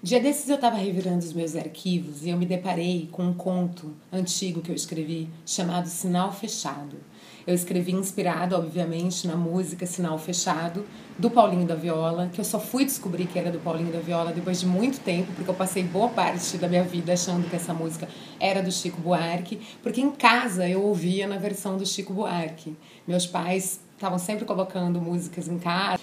Dia desses eu estava revirando os meus arquivos e eu me deparei com um conto antigo que eu escrevi chamado Sinal Fechado. Eu escrevi inspirado, obviamente, na música Sinal Fechado, do Paulinho da Viola, que eu só fui descobrir que era do Paulinho da Viola depois de muito tempo, porque eu passei boa parte da minha vida achando que essa música era do Chico Buarque, porque em casa eu ouvia na versão do Chico Buarque. Meus pais estavam sempre colocando músicas em casa.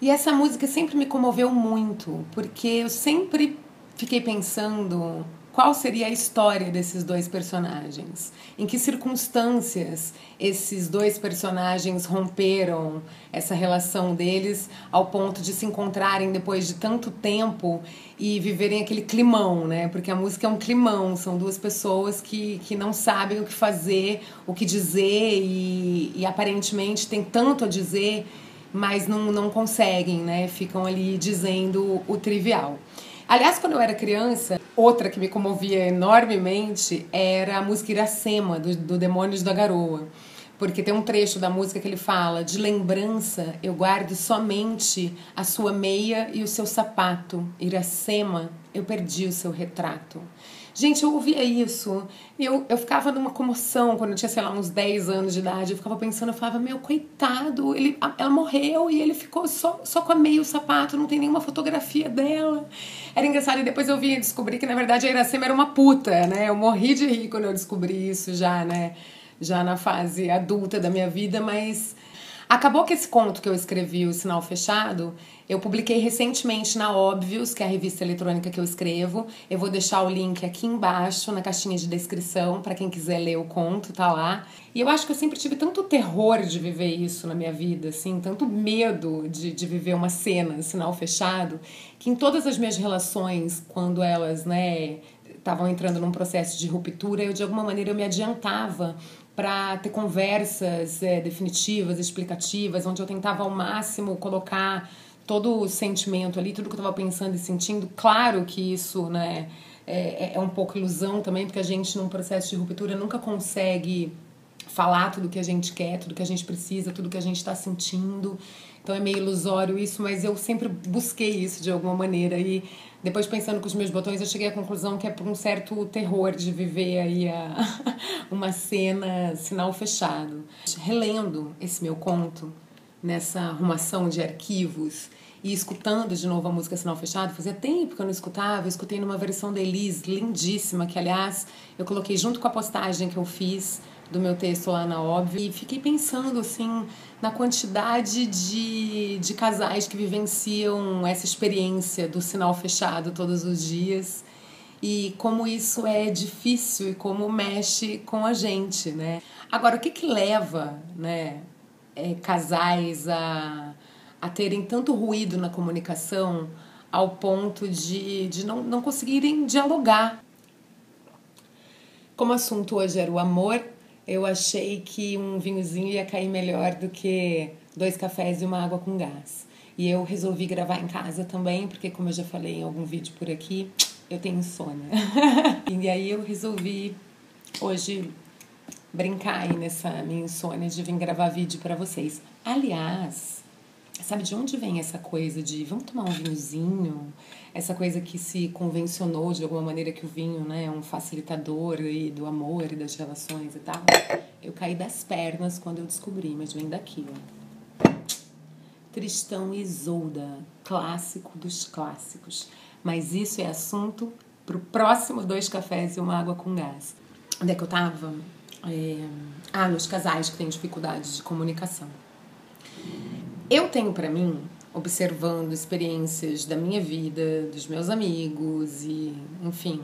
E essa música sempre me comoveu muito, porque eu sempre fiquei pensando qual seria a história desses dois personagens. Em que circunstâncias esses dois personagens romperam essa relação deles ao ponto de se encontrarem depois de tanto tempo e viverem aquele climão, né? Porque a música é um climão, são duas pessoas que não sabem o que fazer, o que dizer e aparentemente tem tanto a dizer, mas não conseguem, né? Ficam ali dizendo o trivial. Aliás, quando eu era criança, outra que me comovia enormemente era a música Iracema, do Demônios da Garoa. Porque tem um trecho da música que ele fala: de lembrança eu guardo somente a sua meia e o seu sapato. Iracema, eu perdi o seu retrato. Gente, eu ouvia isso e eu ficava numa comoção quando eu tinha, sei lá, uns 10 anos de idade. Eu ficava pensando, eu falava, meu, coitado, ela morreu e ele ficou só com a meia e o sapato, não tem nenhuma fotografia dela. Era engraçado, e depois eu vim descobrir que, na verdade, a Iracema era uma puta, né? Eu morri de rir quando eu descobri isso já, né? Já na fase adulta da minha vida, mas acabou que esse conto que eu escrevi, O Sinal Fechado, eu publiquei recentemente na Óbvios, que é a revista eletrônica que eu escrevo. Eu vou deixar o link aqui embaixo, na caixinha de descrição, para quem quiser ler o conto, tá lá. E eu acho que eu sempre tive tanto terror de viver isso na minha vida, assim, tanto medo de viver uma cena, Sinal Fechado, que em todas as minhas relações, quando elas, né, estavam entrando num processo de ruptura, eu de alguma maneira eu me adiantava para ter conversas definitivas, explicativas, onde eu tentava ao máximo colocar todo o sentimento ali, tudo que eu estava pensando e sentindo. Claro que isso, né, é um pouco ilusão também, porque a gente num processo de ruptura nunca consegue falar tudo que a gente quer, tudo que a gente precisa, tudo que a gente está sentindo. Então é meio ilusório isso, mas eu sempre busquei isso de alguma maneira. E depois, pensando com os meus botões, eu cheguei à conclusão que é por um certo terror de viver aí uma cena Sinal Fechado. Relendo esse meu conto, nessa arrumação de arquivos, e escutando de novo a música Sinal Fechado, fazia tempo que eu não escutava, eu escutei numa versão da Elis, lindíssima, que aliás eu coloquei junto com a postagem que eu fiz do meu texto lá na Óbvio, e fiquei pensando assim na quantidade de casais que vivenciam essa experiência do sinal fechado todos os dias e como isso é difícil e como mexe com a gente, né? Agora, o que leva, né, casais a terem tanto ruído na comunicação ao ponto de não conseguirem dialogar? Como o assunto hoje era o amor, eu achei que um vinhozinho ia cair melhor do que 2 cafés e uma água com gás. E eu resolvi gravar em casa também, porque como eu já falei em algum vídeo por aqui, eu tenho insônia. E aí eu resolvi hoje brincar aí nessa minha insônia de vir gravar vídeo pra vocês. Aliás, sabe de onde vem essa coisa de vamos tomar um vinhozinho? Essa coisa que se convencionou de alguma maneira que o vinho, né, é um facilitador aí do amor e das relações e tal. Eu caí das pernas quando eu descobri, mas vem daqui, ó. Tristão e Isolda, clássico dos clássicos. Mas isso é assunto pro próximo 2 cafés e uma água com gás. Onde é que eu tava? Nos casais que têm dificuldades de comunicação. Eu tenho pra mim, observando experiências da minha vida, dos meus amigos e, enfim,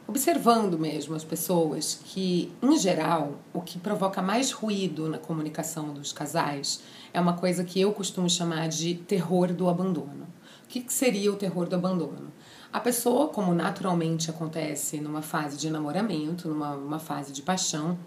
observando mesmo as pessoas, que, em geral, o que provoca mais ruído na comunicação dos casais é uma coisa que eu costumo chamar de terror do abandono. O que seria o terror do abandono? A pessoa, como naturalmente acontece numa fase de namoramento, numa fase de paixão,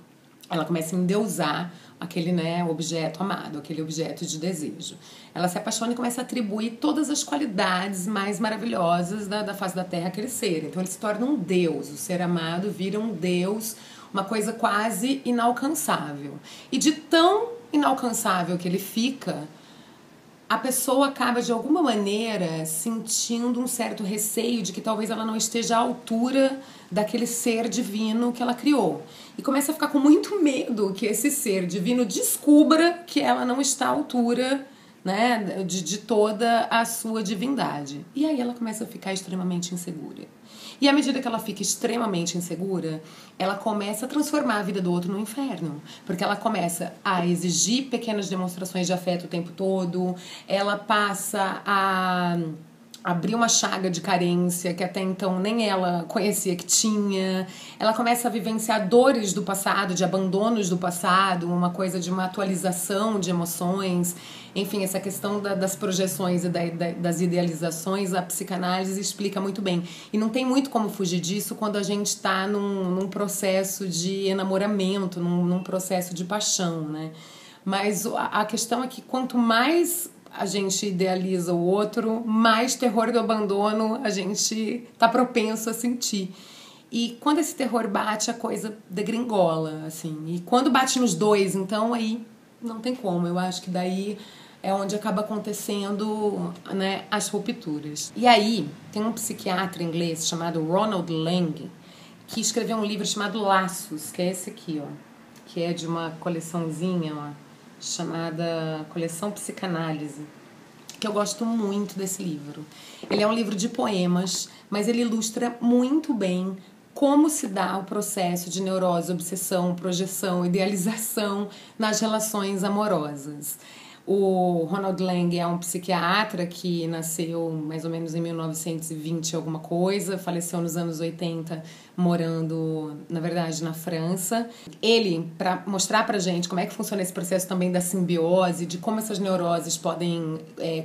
ela começa a endeusar aquele, né, objeto amado, aquele objeto de desejo. Ela se apaixona e começa a atribuir todas as qualidades mais maravilhosas da face da terra aquele ser. Então ele se torna um deus, o ser amado vira um deus, uma coisa quase inalcançável. E de tão inalcançável que ele fica, a pessoa acaba, de alguma maneira, sentindo um certo receio de que talvez ela não esteja à altura daquele ser divino que ela criou. E começa a ficar com muito medo que esse ser divino descubra que ela não está à altura, né, de toda a sua divindade. E aí ela começa a ficar extremamente insegura. E à medida que ela fica extremamente insegura, ela começa a transformar a vida do outro no inferno. Porque ela começa a exigir pequenas demonstrações de afeto o tempo todo, ela passa a abrir uma chaga de carência que até então nem ela conhecia que tinha. Ela começa a vivenciar dores do passado, de abandonos do passado, uma coisa de uma atualização de emoções. Enfim, essa questão das projeções e das idealizações, a psicanálise explica muito bem. E não tem muito como fugir disso quando a gente está num processo de enamoramento, num processo de paixão, né? Mas a questão é que quanto mais a gente idealiza o outro, mais terror do abandono a gente tá propenso a sentir. E quando esse terror bate, a coisa degringola, assim. E quando bate nos dois, então aí não tem como. Eu acho que daí é onde acaba acontecendo, né, as rupturas. E aí tem um psiquiatra inglês chamado Ronald Lang, que escreveu um livro chamado Laços, que é esse aqui, ó, que é de uma coleçãozinha, ó, chamada Coleção Psicanálise, que eu gosto muito desse livro. Ele é um livro de poemas, mas ele ilustra muito bem como se dá o processo de neurose, obsessão, projeção, idealização nas relações amorosas. O Ronald Lang é um psiquiatra que nasceu mais ou menos em 1920 alguma coisa, faleceu nos anos 80 morando, na verdade, na França. Ele, para mostrar pra gente como é que funciona esse processo também da simbiose, de como essas neuroses podem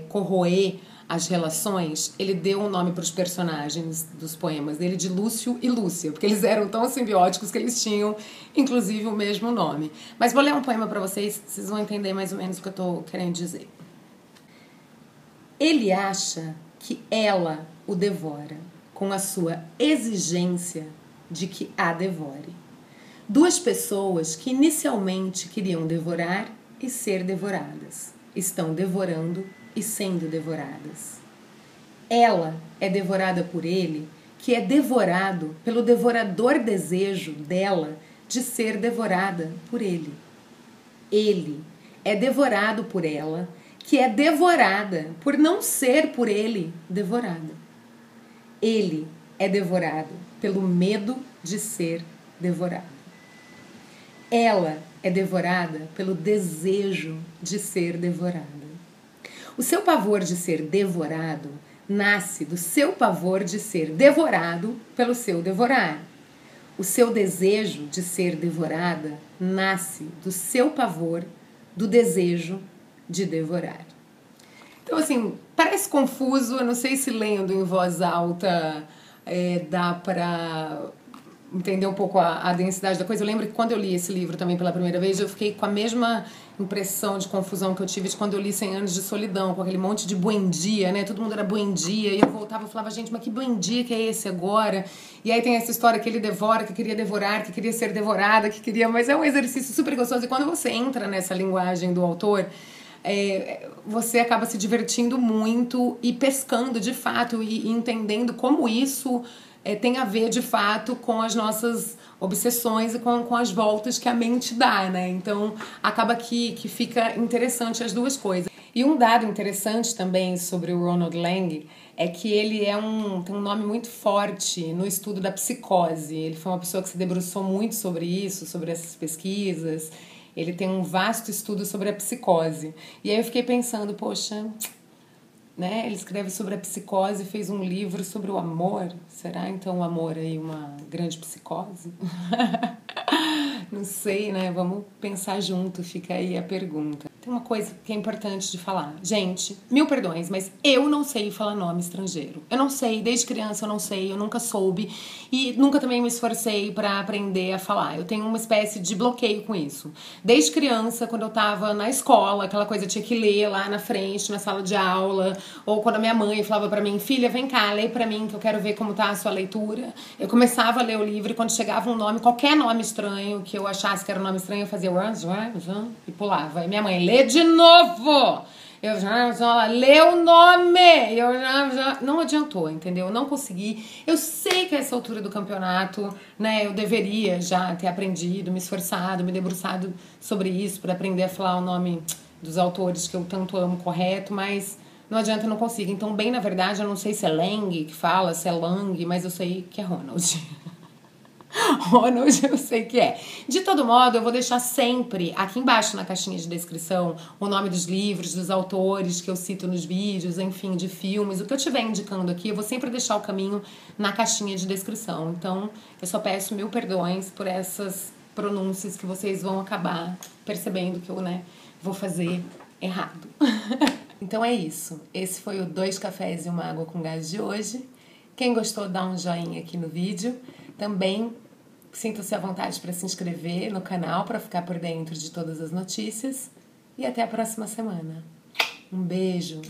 corroer as relações, ele deu um nome para os personagens dos poemas dele de Lúcio e Lúcia, porque eles eram tão simbióticos que eles tinham, inclusive, o mesmo nome. Mas vou ler um poema para vocês, vocês vão entender mais ou menos o que eu estou querendo dizer. Ele acha que ela o devora, com a sua exigência de que a devore. Duas pessoas que inicialmente queriam devorar e ser devoradas, estão devorando e sendo devoradas. Ela é devorada por ele, que é devorado pelo devorador desejo dela de ser devorada por ele. Ele é devorado por ela, que é devorada por não ser por ele devorada. Ele é devorado pelo medo de ser devorado. Ela é devorada pelo desejo de ser devorada. O seu pavor de ser devorado nasce do seu pavor de ser devorado pelo seu devorar. O seu desejo de ser devorada nasce do seu pavor do desejo de devorar. Então, assim, parece confuso, eu não sei se lendo em voz alta dá para entender um pouco a densidade da coisa. Eu lembro que quando eu li esse livro também pela primeira vez, eu fiquei com a mesma impressão de confusão que eu tive de quando eu li 100 Anos de Solidão, com aquele monte de buendia, né? Todo mundo era buendia, e eu voltava e falava, gente, mas que buendia que é esse agora? E aí tem essa história que ele devora, que queria devorar, que queria ser devorada, que queria... Mas é um exercício super gostoso, e quando você entra nessa linguagem do autor, você acaba se divertindo muito e pescando de fato e entendendo como isso tem a ver de fato com as nossas obsessões e com as voltas que a mente dá, né? Então acaba que fica interessante as duas coisas. E um dado interessante também sobre o Ronald Lang é que ele tem um nome muito forte no estudo da psicose. Ele foi uma pessoa que se debruçou muito sobre isso, sobre essas pesquisas. Ele tem um vasto estudo sobre a psicose. E aí eu fiquei pensando, poxa, né? Ele escreve sobre a psicose e fez um livro sobre o amor. Será então o amor aí uma grande psicose? Não sei, né? Vamos pensar junto, fica aí a pergunta. Tem uma coisa que é importante de falar. Gente, mil perdões, mas eu não sei falar nome estrangeiro. Eu não sei, desde criança eu não sei, eu nunca soube. E nunca também me esforcei pra aprender a falar. Eu tenho uma espécie de bloqueio com isso. Desde criança, quando eu tava na escola, aquela coisa eu tinha que ler lá na frente, na sala de aula. Ou quando a minha mãe falava pra mim, filha, vem cá, lê pra mim que eu quero ver como tá a sua leitura. Eu começava a ler o livro e quando chegava um nome, qualquer nome estranho, que eu achasse que era um nome estranho, eu fazia e pulava. E minha mãe, lê de novo! Eu já lê o nome! Eu já... Não adiantou, entendeu? Eu não consegui. Eu sei que a essa altura do campeonato, né, eu deveria já ter aprendido, me esforçado, me debruçado sobre isso, para aprender a falar o nome dos autores que eu tanto amo correto, mas não adianta, eu não consigo. Então, bem na verdade, eu não sei se é Lang que fala, se é Lang, mas eu sei que é Ronald. Ronald, eu sei que é. De todo modo, eu vou deixar sempre aqui embaixo na caixinha de descrição o nome dos livros, dos autores que eu cito nos vídeos, enfim, de filmes. O que eu estiver indicando aqui, eu vou sempre deixar o caminho na caixinha de descrição. Então, eu só peço 1000 perdões por essas pronúncias que vocês vão acabar percebendo que eu, né, vou fazer errado. Então é isso. Esse foi o 2 cafés e uma água com gás de hoje. Quem gostou, dá um joinha aqui no vídeo. Também sinta-se à vontade para se inscrever no canal para ficar por dentro de todas as notícias. E até a próxima semana. Um beijo!